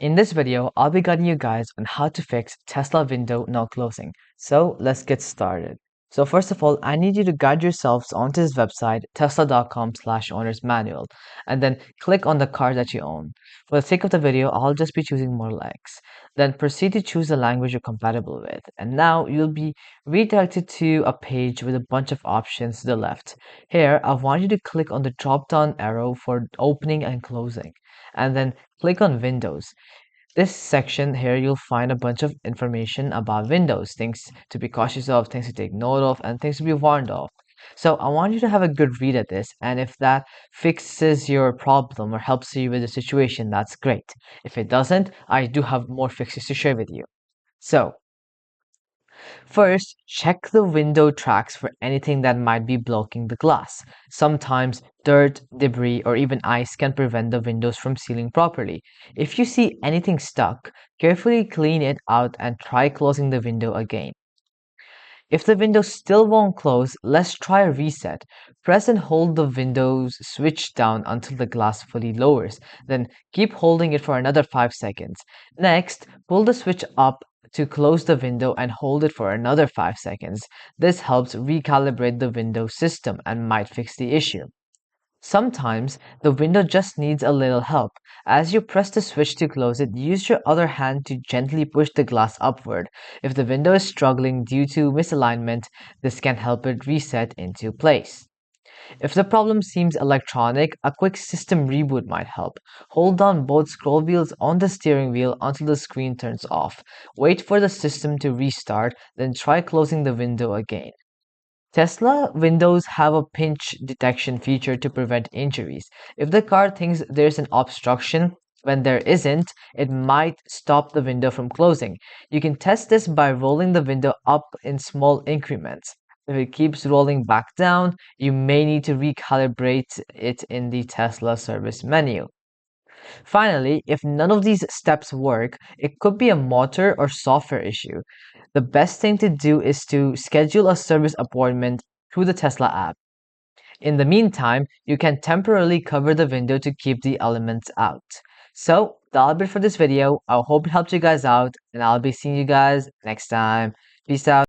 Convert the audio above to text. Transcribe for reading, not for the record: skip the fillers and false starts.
In this video, I'll be guiding you guys on how to fix Tesla window not closing. So let's get started. So first of all, I need you to guide yourselves onto this website, tesla.com/owner's manual, and then click on the car that you own. For the sake of the video, I'll just be choosing Model X. Then proceed to choose the language you're compatible with. And now you'll be redirected to a page with a bunch of options to the left. Here, I want you to click on the drop-down arrow for opening and closing, and then click on Windows. This section here, you'll find a bunch of information about Windows, things to be cautious of, things to take note of, and things to be warned of. So I want you to have a good read at this, and if that fixes your problem or helps you with the situation, that's great. If it doesn't, I do have more fixes to share with you. So first, check the window tracks for anything that might be blocking the glass. Sometimes dirt, debris, or even ice can prevent the windows from sealing properly. If you see anything stuck, carefully clean it out and try closing the window again. If the window still won't close, let's try a reset. Press and hold the Windows switch down until the glass fully lowers. Then keep holding it for another 5 seconds. Next, pull the switch up to close the window and hold it for another 5 seconds. This helps recalibrate the Windows system and might fix the issue. Sometimes the window just needs a little help. As you press the switch to close it, use your other hand to gently push the glass upward. If the window is struggling due to misalignment, this can help it reset into place. If the problem seems electronic, a quick system reboot might help. Hold down both scroll wheels on the steering wheel until the screen turns off. Wait for the system to restart, then try closing the window again. Tesla windows have a pinch detection feature to prevent injuries. If the car thinks there's an obstruction when there isn't, it might stop the window from closing. You can test this by rolling the window up in small increments. If it keeps rolling back down, you may need to recalibrate it in the Tesla service menu. Finally, if none of these steps work, it could be a motor or software issue. The best thing to do is to schedule a service appointment through the Tesla app. In the meantime, you can temporarily cover the window to keep the elements out. So, that'll be it for this video. I hope it helped you guys out, and I'll be seeing you guys next time. Peace out.